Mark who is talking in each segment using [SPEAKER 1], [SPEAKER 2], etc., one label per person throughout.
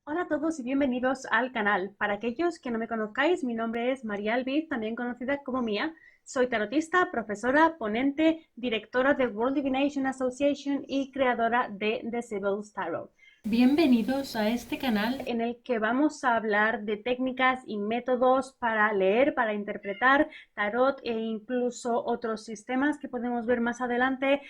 [SPEAKER 1] Hola a todos y bienvenidos al canal. Para aquellos que no me conozcáis, mi nombre es María Albiz, también conocida como Mía. Soy tarotista, profesora, ponente, directora de World Divination Association y creadora de The Sibyl's Tarot. Bienvenidos a este canal en el que vamos a hablar de técnicas y métodos para leer, para interpretar tarot e incluso otros sistemas que podemos ver más adelante,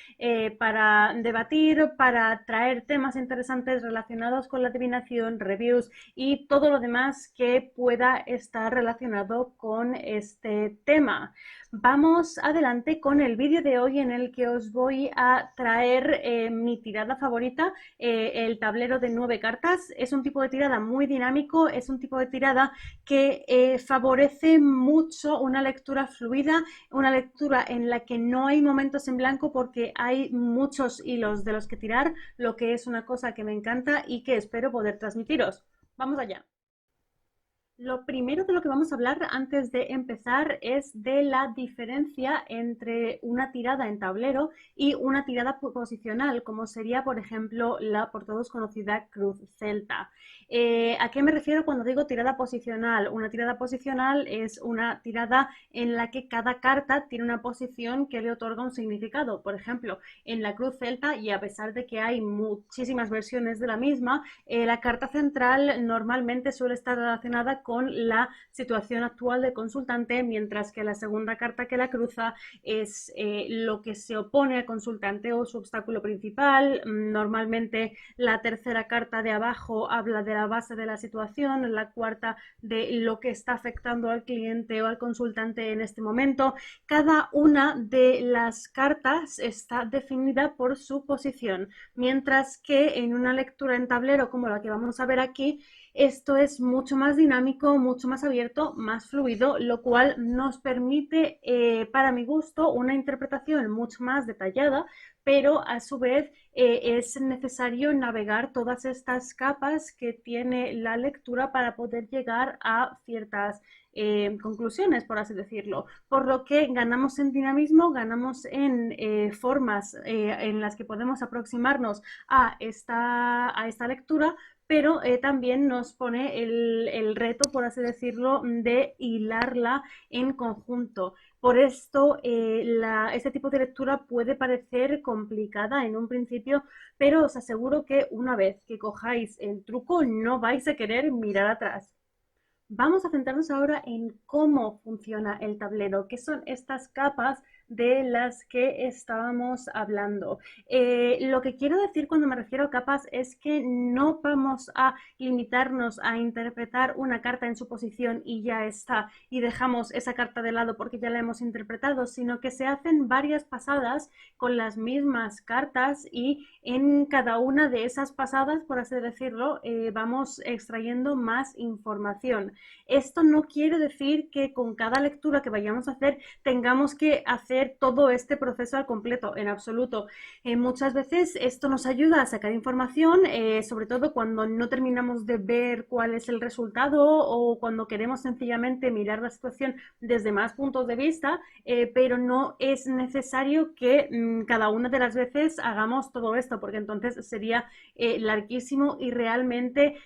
[SPEAKER 1] para debatir, para traer temas interesantes relacionados con la adivinación, reviews y todo lo demás que pueda estar relacionado con este tema. Vamos adelante con el vídeo de hoy en el que os voy a traer mi tirada favorita, el tablero de 9 cartas. Es un tipo de tirada muy dinámico, es un tipo de tirada que favorece mucho una lectura fluida, una lectura en la que no hay momentos en blanco porque hay muchos hilos de los que tirar, lo que es una cosa que me encanta y que espero poder transmitiros. Vamos allá. Lo primero de lo que vamos a hablar antes de empezar es de la diferencia entre una tirada en tablero y una tirada posicional, como sería, por ejemplo, la por todos conocida cruz celta. ¿A qué me refiero cuando digo tirada posicional? Una tirada posicional es una tirada en la que cada carta tiene una posición que le otorga un significado. Por ejemplo, en la cruz celta, y a pesar de que hay muchísimas versiones de la misma, la carta central normalmente suele estar relacionada con la situación actual del consultante, mientras que la segunda carta que la cruza es lo que se opone al consultante o su obstáculo principal. Normalmente la tercera carta de abajo habla de la base de la situación, la cuarta de lo que está afectando al cliente o al consultante en este momento. Cada una de las cartas está definida por su posición, mientras que en una lectura en tablero como la que vamos a ver aquí, esto es mucho más dinámico, mucho más abierto, más fluido, lo cual nos permite, para mi gusto, una interpretación mucho más detallada, pero a su vez es necesario navegar todas estas capas que tiene la lectura para poder llegar a ciertas conclusiones, por así decirlo. Por lo que ganamos en dinamismo, ganamos en formas en las que podemos aproximarnos a esta lectura, pero también nos pone el reto, por así decirlo, de hilarla en conjunto. Por esto, este tipo de lectura puede parecer complicada en un principio, pero os aseguro que una vez que cojáis el truco no vais a querer mirar atrás. Vamos a centrarnos ahora en cómo funciona el tablero, qué son estas capas de las que estábamos hablando. Lo que quiero decir cuando me refiero a capas es que no vamos a limitarnos a interpretar una carta en su posición y ya está, y dejamos esa carta de lado porque ya la hemos interpretado, sino que se hacen varias pasadas con las mismas cartas y en cada una de esas pasadas, por así decirlo, vamos extrayendo más información. Esto no quiere decir que con cada lectura que vayamos a hacer tengamos que hacer todo este proceso al completo, en absoluto. Muchas veces esto nos ayuda a sacar información, sobre todo cuando no terminamos de ver cuál es el resultado o cuando queremos sencillamente mirar la situación desde más puntos de vista, pero no es necesario que cada una de las veces hagamos todo esto, porque entonces sería larguísimo y realmente,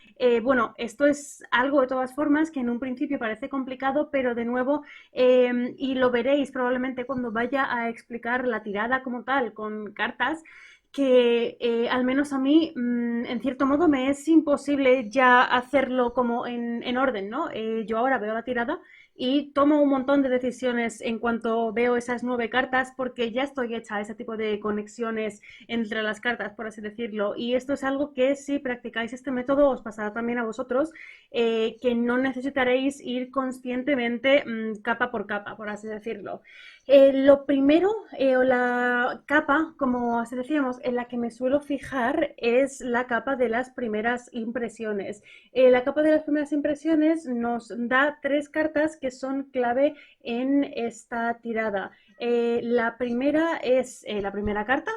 [SPEAKER 1] bueno, esto es algo de todas formas que en un principio parece complicado, pero de nuevo, y lo veréis probablemente cuando vaya a explicar la tirada como tal con cartas, que al menos a mí, en cierto modo, me es imposible ya hacerlo como en orden, ¿no? Yo ahora veo la tirada y tomo un montón de decisiones en cuanto veo esas 9 cartas porque ya estoy hecha a ese tipo de conexiones entre las cartas, por así decirlo. Y esto es algo que si practicáis este método os pasará también a vosotros, que no necesitaréis ir conscientemente capa por capa, por así decirlo. Lo primero, o la capa, como así decíamos, en la que me suelo fijar es la capa de las primeras impresiones. La capa de las primeras impresiones nos da 3 cartas que son clave en esta tirada. La primera es la primera carta,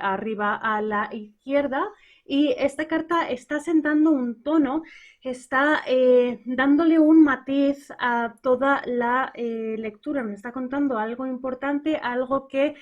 [SPEAKER 1] arriba a la izquierda, Y esta carta está sentando un tono, está dándole un matiz a toda la lectura, nos está contando algo importante, algo que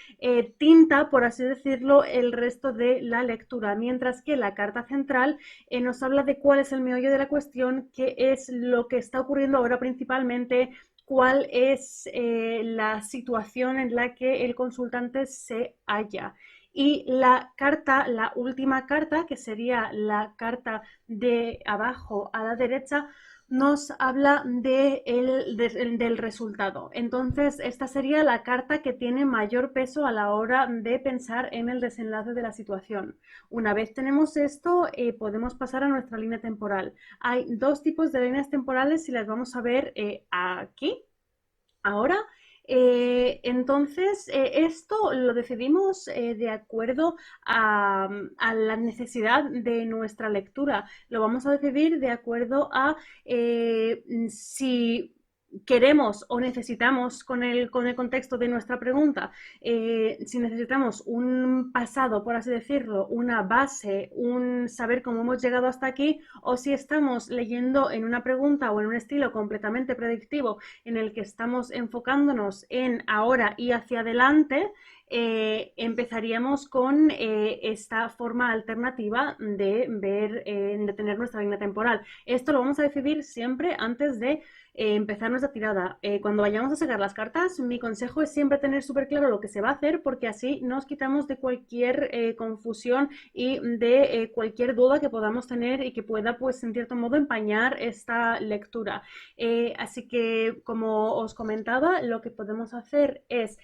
[SPEAKER 1] tinta, por así decirlo, el resto de la lectura, mientras que la carta central nos habla de cuál es el meollo de la cuestión, qué es lo que está ocurriendo ahora principalmente, cuál es la situación en la que el consultante se halla. Y la carta, la última carta, que sería la carta de abajo a la derecha, nos habla del resultado. Entonces, esta sería la carta que tiene mayor peso a la hora de pensar en el desenlace de la situación. Una vez tenemos esto, podemos pasar a nuestra línea temporal. Hay dos tipos de líneas temporales y las vamos a ver aquí, ahora. Entonces, esto lo decidimos de acuerdo a la necesidad de nuestra lectura. Lo vamos a decidir de acuerdo a si queremos o necesitamos con el contexto de nuestra pregunta, si necesitamos un pasado, por así decirlo, una base, un saber cómo hemos llegado hasta aquí, o si estamos leyendo en una pregunta o en un estilo completamente predictivo en el que estamos enfocándonos en ahora y hacia adelante, empezaríamos con esta forma alternativa de ver, de tener nuestra línea temporal. Esto lo vamos a decidir siempre antes de empezar nuestra tirada. Cuando vayamos a sacar las cartas, mi consejo es siempre tener súper claro lo que se va a hacer, porque así nos quitamos de cualquier confusión y de cualquier duda que podamos tener y que pueda, pues, en cierto modo, empañar esta lectura. Así que, como os comentaba, lo que podemos hacer es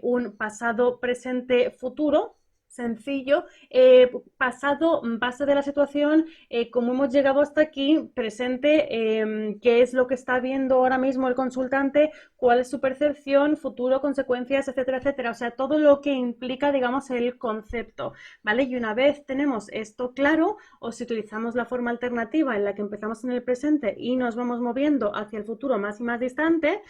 [SPEAKER 1] un pasado, presente, futuro, sencillo, pasado, base de la situación, cómo hemos llegado hasta aquí, presente, qué es lo que está viendo ahora mismo el consultante, cuál es su percepción, futuro, consecuencias, etcétera, etcétera. O sea, todo lo que implica, digamos, el concepto, ¿vale? Y una vez tenemos esto claro, o si utilizamos la forma alternativa en la que empezamos en el presente y nos vamos moviendo hacia el futuro más y más distante,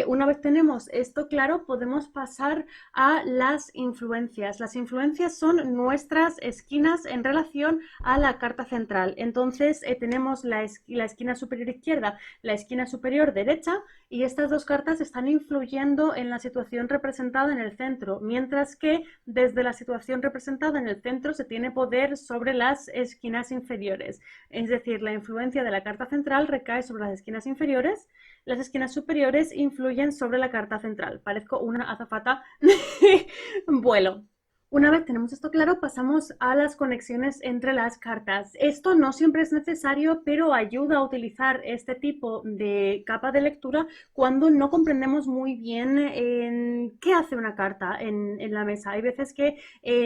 [SPEAKER 1] una vez tenemos esto claro, podemos pasar a las influencias. Las influencias son nuestras esquinas en relación a la carta central. Entonces tenemos la esquina superior izquierda, la esquina superior derecha, y estas dos cartas están influyendo en la situación representada en el centro, mientras que desde la situación representada en el centro se tiene poder sobre las esquinas inferiores. Es decir, la influencia de la carta central recae sobre las esquinas inferiores, las esquinas superiores influyen sobre la carta central. Parezco una azafata de vuelo. Una vez tenemos esto claro, pasamos a las conexiones entre las cartas. Esto no siempre es necesario, pero ayuda a utilizar este tipo de capa de lectura cuando no comprendemos muy bien qué hace una carta en la mesa. Hay veces que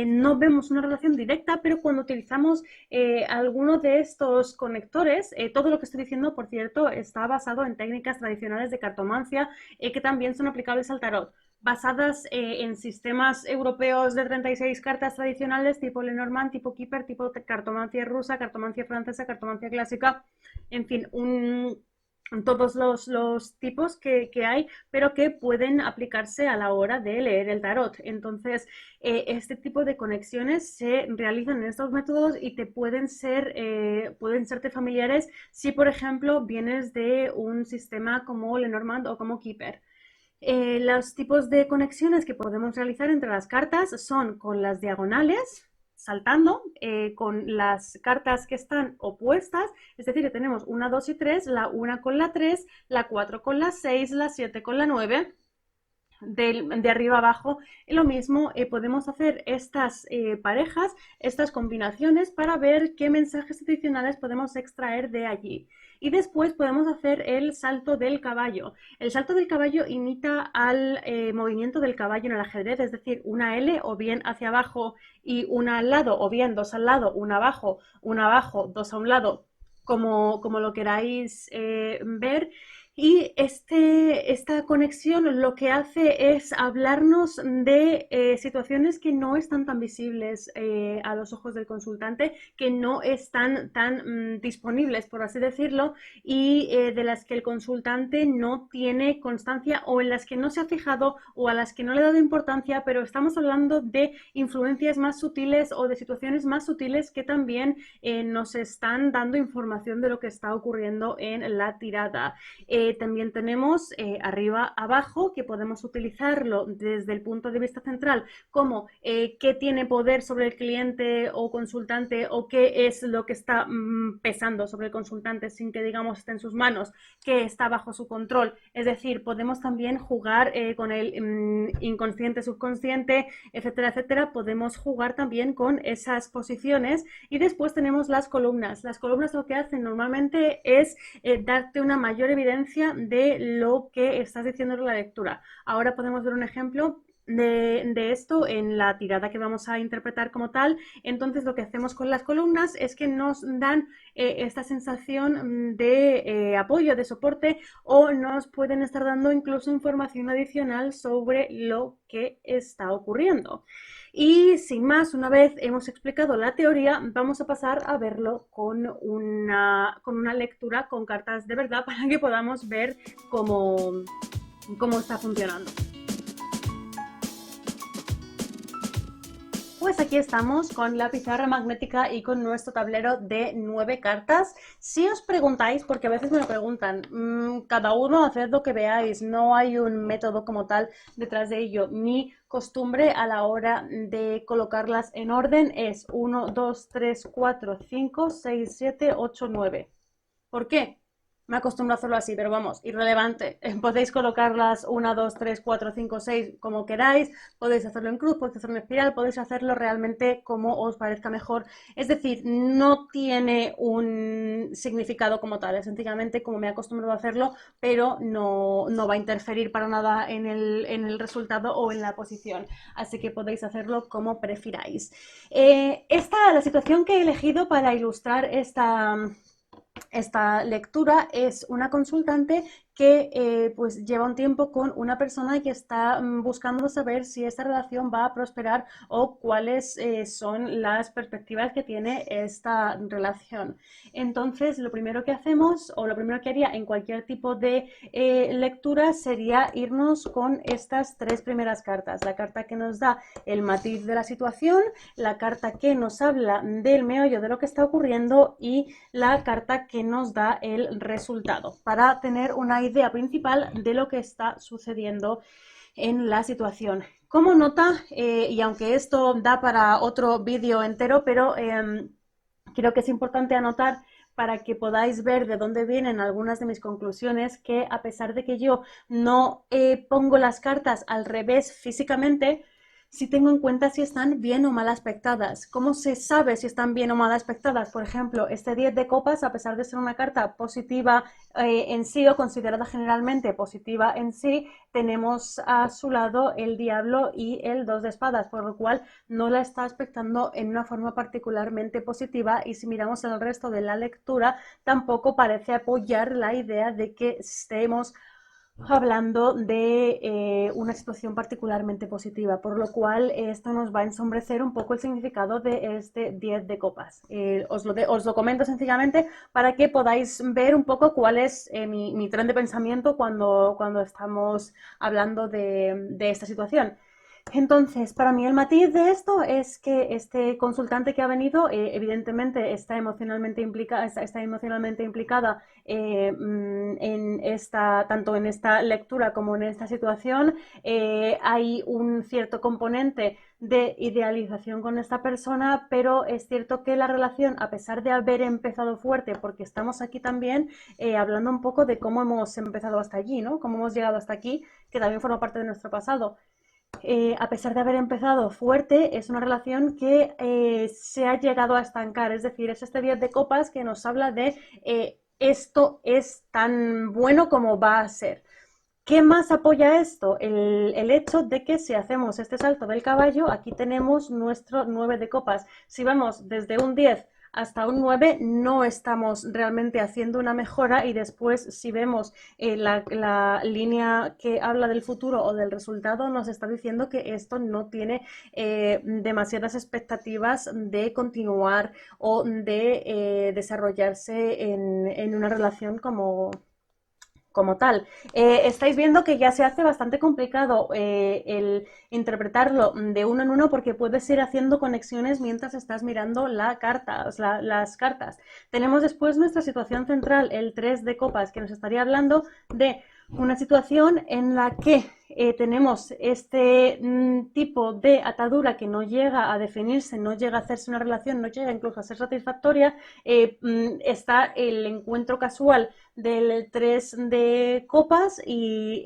[SPEAKER 1] no vemos una relación directa, pero cuando utilizamos alguno de estos conectores, todo lo que estoy diciendo, por cierto, está basado en técnicas tradicionales de cartomancia que también son aplicables al tarot, basadas en sistemas europeos de 36 cartas tradicionales tipo Lenormand, tipo Keeper, tipo cartomancia rusa, cartomancia francesa, cartomancia clásica, en fin, todos los tipos que hay, pero que pueden aplicarse a la hora de leer el tarot. Entonces, este tipo de conexiones se realizan en estos métodos y te pueden serte familiares si, por ejemplo, vienes de un sistema como Lenormand o como Keeper. Los tipos de conexiones que podemos realizar entre las cartas son con las diagonales, saltando, con las cartas que están opuestas, es decir, que tenemos 1, 2 y 3, la 1 con la 3, la 4 con la 6, la 7 con la 9, de arriba abajo. Lo mismo, podemos hacer estas parejas, estas combinaciones para ver qué mensajes adicionales podemos extraer de allí. Y después podemos hacer el salto del caballo. El salto del caballo imita al movimiento del caballo en el ajedrez, es decir, una L o bien hacia abajo y una al lado, o bien dos al lado, una abajo, dos a un lado, como lo queráis ver. Y esta conexión lo que hace es hablarnos de situaciones que no están tan visibles a los ojos del consultante, que no están tan disponibles, por así decirlo, y de las que el consultante no tiene constancia o en las que no se ha fijado o a las que no le ha dado importancia, pero estamos hablando de influencias más sutiles o de situaciones más sutiles que también nos están dando información de lo que está ocurriendo en la tirada. También tenemos arriba abajo, que podemos utilizarlo desde el punto de vista central, como qué tiene poder sobre el cliente o consultante, o qué es lo que está pesando sobre el consultante sin que digamos esté en sus manos, qué está bajo su control. Es decir, podemos también jugar con el inconsciente, subconsciente, etcétera, etcétera. Podemos jugar también con esas posiciones. Y después tenemos las columnas. Las columnas lo que hacen normalmente es darte una mayor evidencia de lo que estás diciendo en la lectura. Ahora podemos ver un ejemplo de esto en la tirada que vamos a interpretar como tal. Entonces lo que hacemos con las columnas es que nos dan esta sensación de apoyo, de soporte, o nos pueden estar dando incluso información adicional sobre lo que está ocurriendo. Y sin más, una vez hemos explicado la teoría, vamos a pasar a verlo con una lectura con cartas de verdad para que podamos ver cómo está funcionando. Pues aquí estamos con la pizarra magnética y con nuestro tablero de 9 cartas. Si os preguntáis, porque a veces me lo preguntan, cada uno haced lo que veáis, no hay un método como tal detrás de ello. Mi costumbre a la hora de colocarlas en orden es 1, 2, 3, 4, 5, 6, 7, 8, 9. ¿Por qué? Me acostumbro a hacerlo así, pero vamos, irrelevante. Podéis colocarlas 1, 2, 3, 4, 5, 6 como queráis, podéis hacerlo en cruz, podéis hacerlo en espiral, podéis hacerlo realmente como os parezca mejor. Es decir, no tiene un significado como tal, es sencillamente como me he acostumbrado a hacerlo, pero no va a interferir para nada en el resultado o en la posición. Así que podéis hacerlo como prefiráis. La situación que he elegido para ilustrar esta lectura es una consultante que pues lleva un tiempo con una persona que está buscando saber si esta relación va a prosperar o cuáles son las perspectivas que tiene esta relación. Entonces, lo primero que hacemos, o lo primero que haría en cualquier tipo de lectura, sería irnos con estas 3 primeras cartas. La carta que nos da el matiz de la situación, la carta que nos habla del meollo de lo que está ocurriendo y la carta que nos da el resultado, para tener una idea principal de lo que está sucediendo en la situación. Como nota, y aunque esto da para otro vídeo entero, pero creo que es importante anotar para que podáis ver de dónde vienen algunas de mis conclusiones, que a pesar de que yo no pongo las cartas al revés físicamente, si tengo en cuenta si están bien o mal aspectadas. ¿Cómo se sabe si están bien o mal aspectadas? Por ejemplo, este 10 de copas, a pesar de ser una carta positiva en sí, o considerada generalmente positiva en sí, tenemos a su lado el diablo y el 2 de espadas, por lo cual no la está aspectando en una forma particularmente positiva, y si miramos el resto de la lectura, tampoco parece apoyar la idea de que estemos hablando de una situación particularmente positiva, por lo cual esto nos va a ensombrecer un poco el significado de este 10 de copas. Os lo comento sencillamente para que podáis ver un poco cuál es mi tren de pensamiento cuando estamos hablando de esta situación. Entonces, para mí el matiz de esto es que este consultante que ha venido, evidentemente está emocionalmente implicada tanto en esta lectura como en esta situación. Hay un cierto componente de idealización con esta persona, pero es cierto que la relación, a pesar de haber empezado fuerte, porque estamos aquí también hablando un poco de cómo hemos empezado hasta allí, ¿no? Cómo hemos llegado hasta aquí, que también forma parte de nuestro pasado. A pesar de haber empezado fuerte, es una relación que se ha llegado a estancar. Es decir, es este 10 de copas que nos habla de esto es tan bueno como va a ser. ¿Qué más apoya esto? El hecho de que si hacemos este salto del caballo, aquí tenemos nuestro 9 de copas. Si vamos desde un 10 hasta un 9 no estamos realmente haciendo una mejora, y después si vemos la línea que habla del futuro o del resultado, nos está diciendo que esto no tiene demasiadas expectativas de continuar o de desarrollarse en una relación como tal. Estáis viendo que ya se hace bastante complicado el interpretarlo de uno en uno, porque puedes ir haciendo conexiones mientras estás mirando las cartas. Tenemos después nuestra situación central, el 3 de copas, que nos estaría hablando de una situación en la que tenemos este tipo de atadura que no llega a definirse, no llega a hacerse una relación, no llega incluso a ser satisfactoria. Está el encuentro casual del 3 de copas y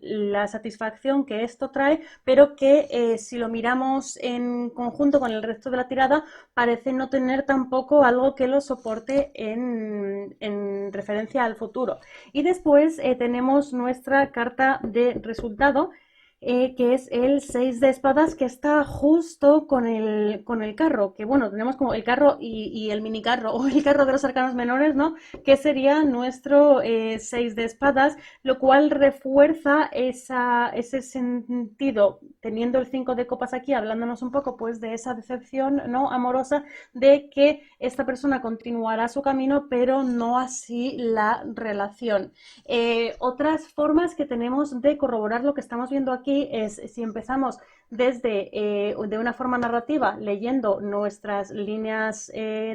[SPEAKER 1] la satisfacción que esto trae, pero que si lo miramos en conjunto con el resto de la tirada, parece no tener tampoco algo que lo soporte en referencia al futuro. Y después tenemos nuestra carta de resultado, que es el 6 de espadas, que está justo con el carro, que bueno, tenemos como el carro y el mini carro, o el carro de los arcanos menores, ¿no? Que sería nuestro 6 de espadas, lo cual refuerza ese sentido, teniendo el 5 de copas aquí, hablándonos un poco pues de esa decepción, ¿no?, amorosa, de que esta persona continuará su camino, pero no así la relación. Otras formas que tenemos de corroborar lo que estamos viendo aquí es si empezamos desde de una forma narrativa, leyendo nuestras líneas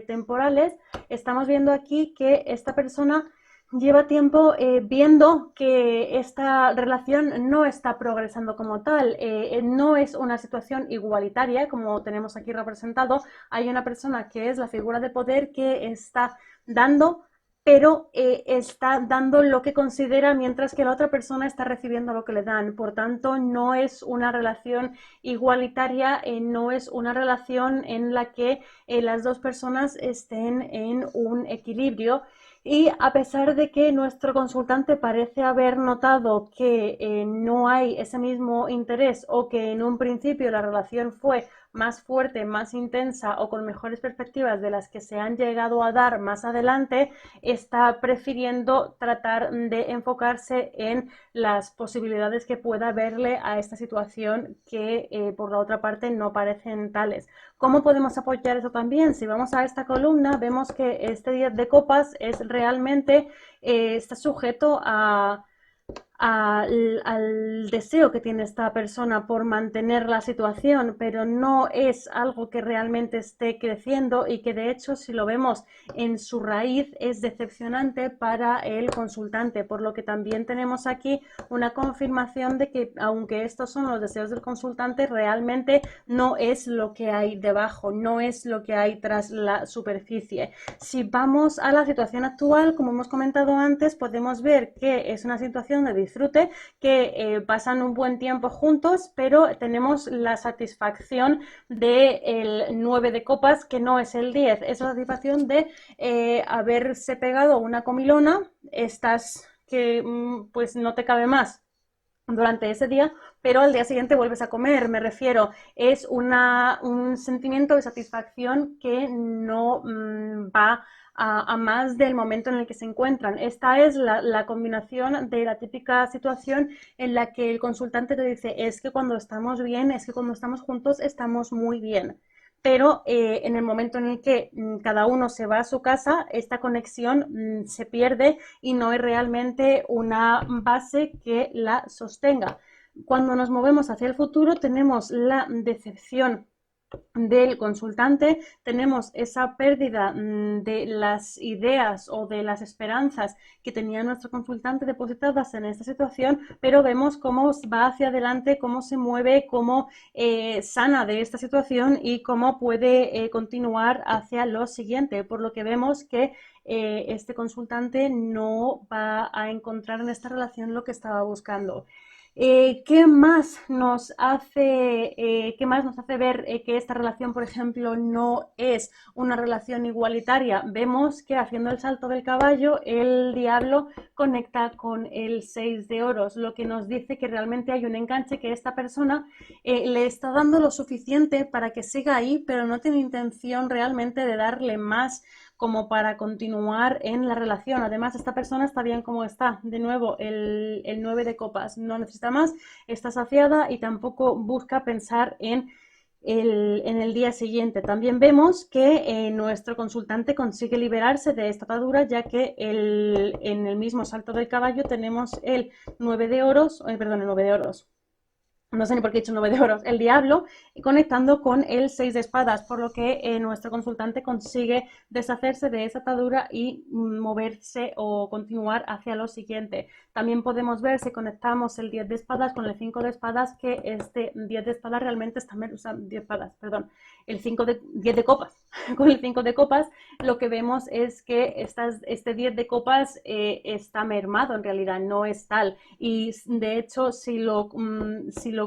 [SPEAKER 1] temporales. Estamos viendo aquí que esta persona lleva tiempo viendo que esta relación no está progresando como tal, no es una situación igualitaria como tenemos aquí representado. Hay una persona que es la figura de poder que está dando, pero está dando lo que considera, mientras que la otra persona está recibiendo lo que le dan. Por tanto, no es una relación igualitaria, no es una relación en la que las dos personas estén en un equilibrio. Y a pesar de que nuestro consultante parece haber notado que no hay ese mismo interés, o que en un principio la relación fue más fuerte, más intensa o con mejores perspectivas de las que se han llegado a dar más adelante, está prefiriendo tratar de enfocarse en las posibilidades que pueda verle a esta situación, que por la otra parte no parecen tales. ¿Cómo podemos apoyar eso también? Si vamos a esta columna, vemos que este 10 de copas es realmente, está sujeto al deseo que tiene esta persona por mantener la situación, pero no es algo que realmente esté creciendo, y que de hecho, si lo vemos en su raíz, es decepcionante para el consultante, por lo que también tenemos aquí una confirmación de que, aunque estos son los deseos del consultante, realmente no es lo que hay debajo, no es lo que hay tras la superficie. Si vamos a la situación actual, como hemos comentado antes, podemos ver que es una situación de disfrute, que pasan un buen tiempo juntos, pero tenemos la satisfacción del 9 de copas, que no es el 10, es la satisfacción de haberse pegado una comilona, estas que pues no te cabe más durante ese día, pero al día siguiente vuelves a comer. Me refiero, es un sentimiento de satisfacción que no va a más del momento en el que se encuentran. Esta es la combinación de la típica situación en la que el consultante te dice: es que cuando estamos bien, es que cuando estamos juntos estamos muy bien, pero en el momento en el que cada uno se va a su casa, esta conexión se pierde y no hay realmente una base que la sostenga. Cuando nos movemos hacia el futuro, tenemos la decepción del consultante, tenemos esa pérdida de las ideas o de las esperanzas que tenía nuestro consultante depositadas en esta situación, pero vemos cómo va hacia adelante, cómo se mueve, cómo sana de esta situación y cómo puede continuar hacia lo siguiente, por lo que vemos que este consultante no va a encontrar en esta relación lo que estaba buscando. ¿Qué más nos hace, ver que esta relación, por ejemplo, no es una relación igualitaria? Vemos que haciendo el salto del caballo, el diablo conecta con el 6 de oros, lo que nos dice que realmente hay un enganche, que esta persona le está dando lo suficiente para que siga ahí, pero no tiene intención realmente de darle más como para continuar en la relación. Además, esta persona está bien como está. De nuevo, el 9 de copas no necesita más, está saciada y tampoco busca pensar en el día siguiente. También vemos que nuestro consultante consigue liberarse de esta atadura, ya que en el mismo salto del caballo tenemos el 9 de oros, perdón, el 9 de oros. No sé ni por qué he dicho 9 de oros, el diablo, conectando con el 6 de espadas, por lo que nuestro consultante consigue deshacerse de esa atadura y moverse o continuar hacia lo siguiente. También podemos ver, si conectamos el 10 de espadas con el 5 de espadas, que este 10 de espadas realmente está, o sea, 10 espadas, perdón, el 10 de copas. Con el 5 de copas lo que vemos es que este 10 de copas está mermado, en realidad no es tal, y de hecho si lo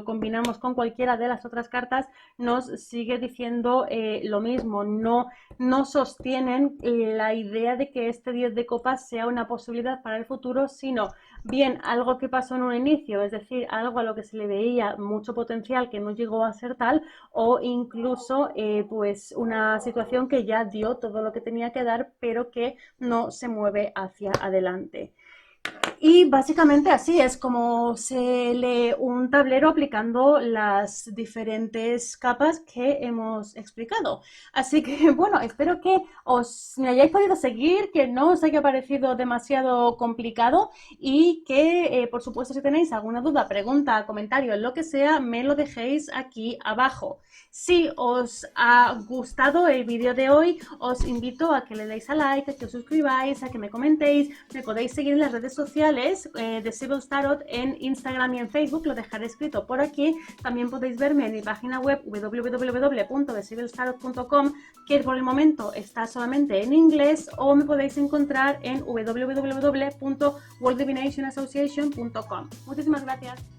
[SPEAKER 1] combinamos con cualquiera de las otras cartas nos sigue diciendo lo mismo. No sostienen la idea de que este 10 de copas sea una posibilidad para el futuro, sino bien algo que pasó en un inicio, es decir, algo a lo que se le veía mucho potencial que no llegó a ser tal, o incluso pues una situación que ya dio todo lo que tenía que dar, pero que no se mueve hacia adelante. Y básicamente así es como se lee un tablero aplicando las diferentes capas que hemos explicado. Así que bueno, espero que me hayáis podido seguir, que no os haya parecido demasiado complicado y que por supuesto si tenéis alguna duda, pregunta, comentario, lo que sea, me lo dejéis aquí abajo. Si os ha gustado el vídeo de hoy, os invito a que le deis a like, a que os suscribáis, a que me comentéis. Me podéis seguir en las redes sociales de Sibyl's Tarot en Instagram y en Facebook, lo dejaré escrito por aquí. También podéis verme en mi página web www.thesibylstarot.com, que por el momento está solamente en inglés, o me podéis encontrar en www.worlddivinationassociation.com. Muchísimas gracias.